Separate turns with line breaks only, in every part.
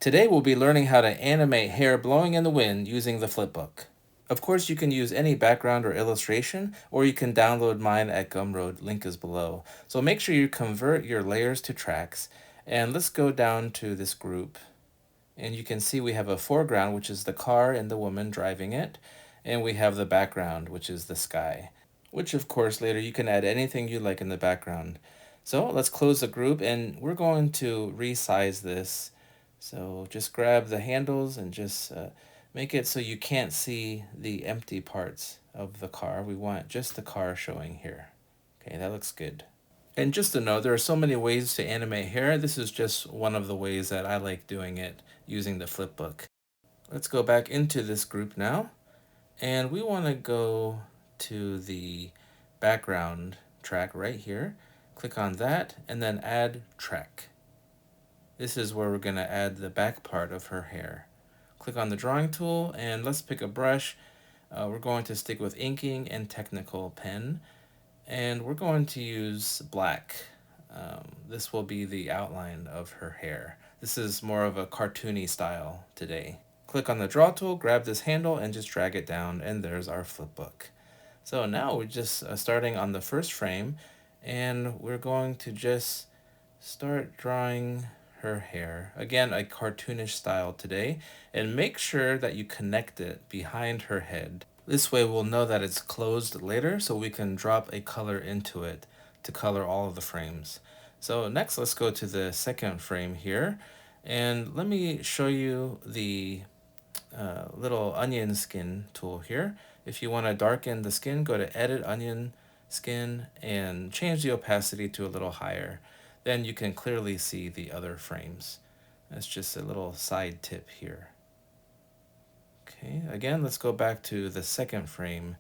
Today we'll be learning how to animate hair blowing in the wind using the flipbook. Of course, you can use any background or illustration, or you can download mine at Gumroad, link is below. So make sure you convert your layers to tracks, and let's go down to this group. And you can see we have a foreground, which is the car and the woman driving it, and we have the background, which is the sky, which of course later you can add anything you like in the background. So let's close the group, and we're going to resize this. So just grab the handles and just make it so you can't see the empty parts of the car. We want just the car showing here. Okay, that looks good. And just to know, there are so many ways to animate hair. This is just one of the ways that I like doing it using the flipbook. Let's go back into this group now. And we want to go to the background track right here. Click on that and then add track. This is where we're going to add the back part of her hair. Click on the drawing tool and let's pick a brush. We're going to stick with inking and technical pen, and we're going to use black. This will be the outline of her hair. This is more of a cartoony style today. Click on the draw tool, grab this handle and just drag it down, and there's our flipbook. So now we're just starting on the first frame, and we're going to just start drawing her hair. Again, a cartoonish style today, and make sure that you connect it behind her head. This way we'll know that it's closed later, so we can drop a color into it to color all of the frames. So next, let's go to the second frame here, and let me show you the little onion skin tool here. If you want to darken the skin, go to Edit Onion Skin and change the opacity to a little higher. Then you can clearly see the other frames. That's just a little side tip here. Okay, again, let's go back to the second frame.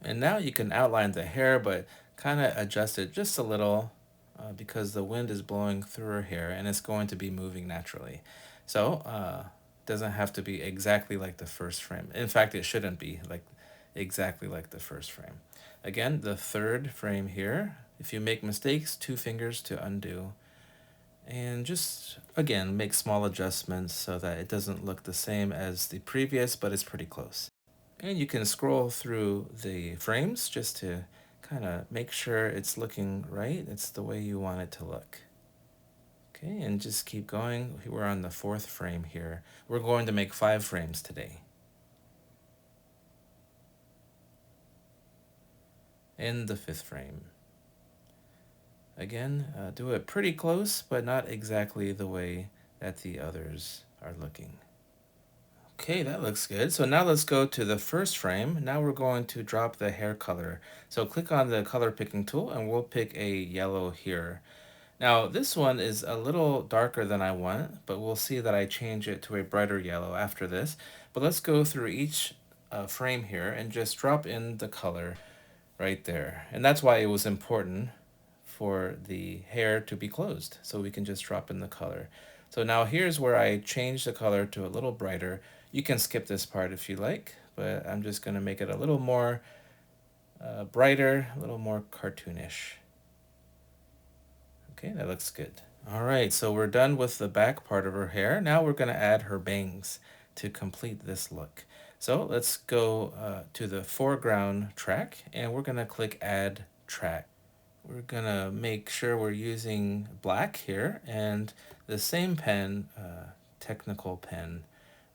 And now you can outline the hair, but kind of adjust it just a little because the wind is blowing through her hair and it's going to be moving naturally. So doesn't have to be exactly like the first frame. In fact, it shouldn't be like exactly like the first frame. Again, the third frame here. If you make mistakes, 2 fingers to undo. And just, again, make small adjustments so that it doesn't look the same as the previous, but it's pretty close. And you can scroll through the frames just to kind of make sure it's looking right. It's the way you want it to look. Okay, and just keep going. We're on the fourth frame here. We're going to make 5 frames today. And the 5th frame. Again, do it pretty close, but not exactly the way that the others are looking. Okay, that looks good. So now let's go to the first frame. Now we're going to drop the hair color. So click on the color picking tool and we'll pick a yellow here. Now this one is a little darker than I want, but we'll see that I change it to a brighter yellow after this. But let's go through each frame here and just drop in the color right there. And that's why it was important for the hair to be closed, so we can just drop in the color. So now here's where I change the color to a little brighter. You can skip this part if you like, but I'm just going to make it a little more brighter, a little more cartoonish. Okay, that looks good. All right, so we're done with the back part of her hair. Now we're going to add her bangs to complete this look. So let's go to the foreground track, and we're going to click Add Track. We're going to make sure we're using black here and the same pen, technical pen,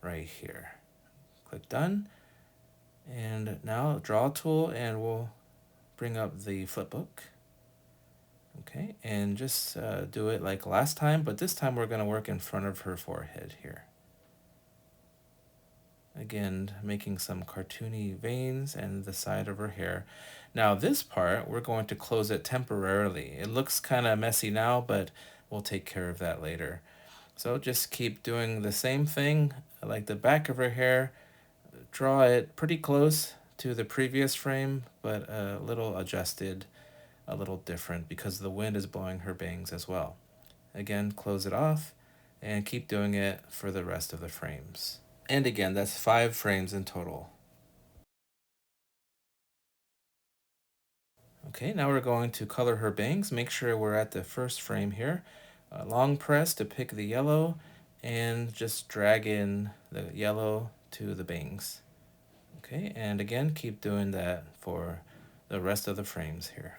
right here. Click Done. And now Draw Tool, and we'll bring up the flipbook. Okay, and just do it like last time, but this time we're going to work in front of her forehead here. Again, making some cartoony veins and the side of her hair. Now this part, we're going to close it temporarily. It looks kind of messy now, but we'll take care of that later. So just keep doing the same thing, like the back of her hair. Draw it pretty close to the previous frame, but a little adjusted, a little different because the wind is blowing her bangs as well. Again, close it off and keep doing it for the rest of the frames. And again, that's 5 frames in total. Okay, now we're going to color her bangs. Make sure we're at the first frame here. Long press to pick the yellow, and just drag in the yellow to the bangs. Okay, and again, keep doing that for the rest of the frames here.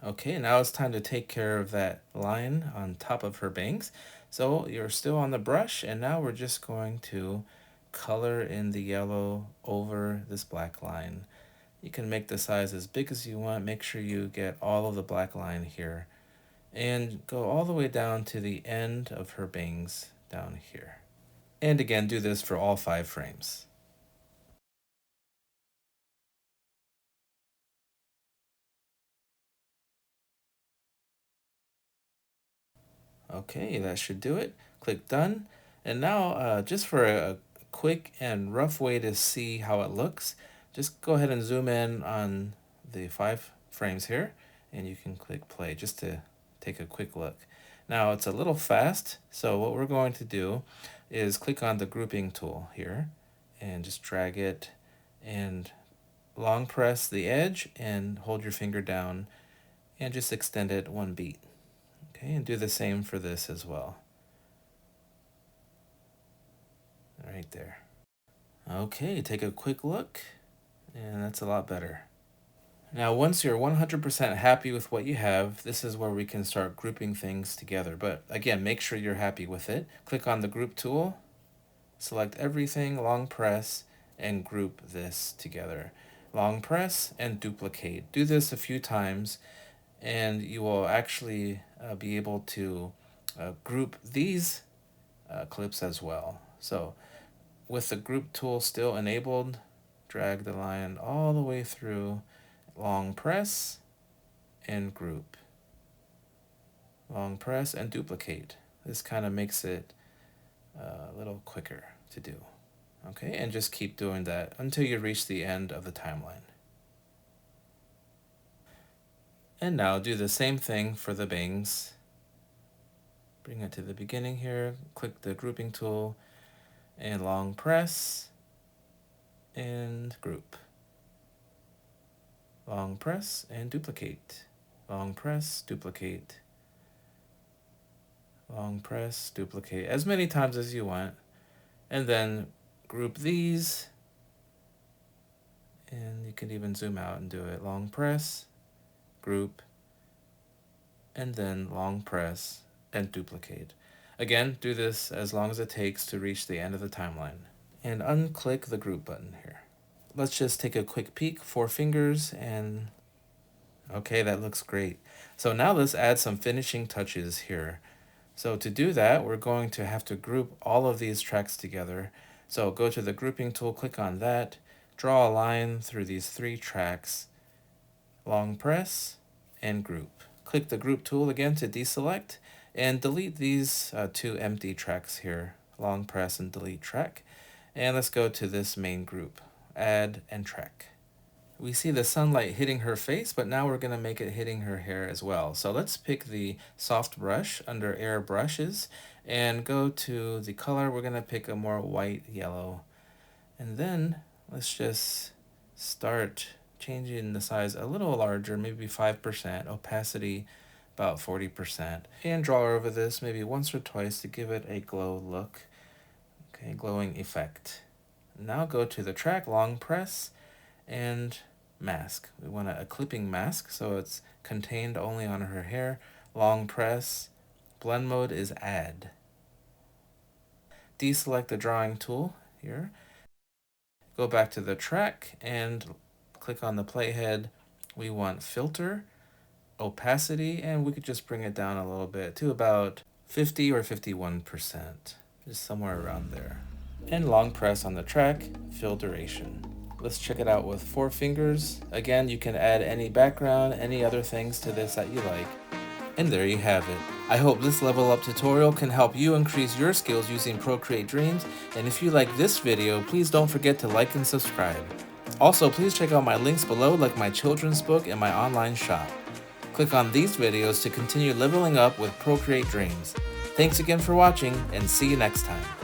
Okay, now it's time to take care of that line on top of her bangs. So you're still on the brush, and now we're just going to color in the yellow over this black line. You can make the size as big as you want. Make sure you get all of the black line here. And go all the way down to the end of her bangs down here. And again, do this for all 5 frames. Okay, that should do it. Click done. And now, just for a quick and rough way to see how it looks, just go ahead and zoom in on the 5 frames here, and you can click play just to take a quick look. Now, it's a little fast, so what we're going to do is click on the grouping tool here, and just drag it, and long press the edge, and hold your finger down, and just extend it 1 beat. Okay, and do the same for this as well. Right there. Okay, take a quick look, and that's a lot better. Now, once you're 100% happy with what you have, this is where we can start grouping things together. But again, make sure you're happy with it. Click on the group tool, select everything, long press, and group this together. Long press and duplicate. Do this a few times, and you will actually be able to group these clips as well. So with the group tool still enabled, drag the line all the way through, long press and group. Long press and duplicate. This kind of makes it a little quicker to do. Okay, and just keep doing that until you reach the end of the timeline. And now do the same thing for the bangs. Bring it to the beginning here, click the grouping tool, and long press, and group. Long press and duplicate. Long press, duplicate. Long press, duplicate, as many times as you want. And then group these, and you can even zoom out and do it. Long press, group, and then long press and duplicate. Again, do this as long as it takes to reach the end of the timeline. And unclick the group button here. Let's just take a quick peek, 4 fingers, and okay, that looks great. So now let's add some finishing touches here. So to do that, we're going to have to group all of these tracks together. So go to the grouping tool, click on that, draw a line through these 3 tracks, long press, and group. Click the group tool again to deselect, and delete these 2 empty tracks here, long press and delete track. And let's go to this main group, add and track. We see the sunlight hitting her face, but now we're going to make it hitting her hair as well. So let's pick the soft brush under air brushes and go to the color. We're going to pick a more white yellow. And then let's just start changing the size a little larger, maybe 5%, opacity about 40%. And draw over this maybe once or twice to give it a glow look. Okay, glowing effect. Now go to the track, long press, and mask. We want a clipping mask, so it's contained only on her hair. Long press, blend mode is add. Deselect the drawing tool here. Go back to the track and click on the playhead. We want filter, opacity, and we could just bring it down a little bit to about 50 or 51%, just somewhere around there. And long press on the track, fill duration. Let's check it out with 4 fingers. Again, you can add any background, any other things to this that you like. And there you have it. I hope this level up tutorial can help you increase your skills using Procreate Dreams. And if you like this video, please don't forget to like and subscribe. Also, please check out my links below, like my children's book and my online shop. Click on these videos to continue leveling up with Procreate Dreams. Thanks again for watching, and see you next time.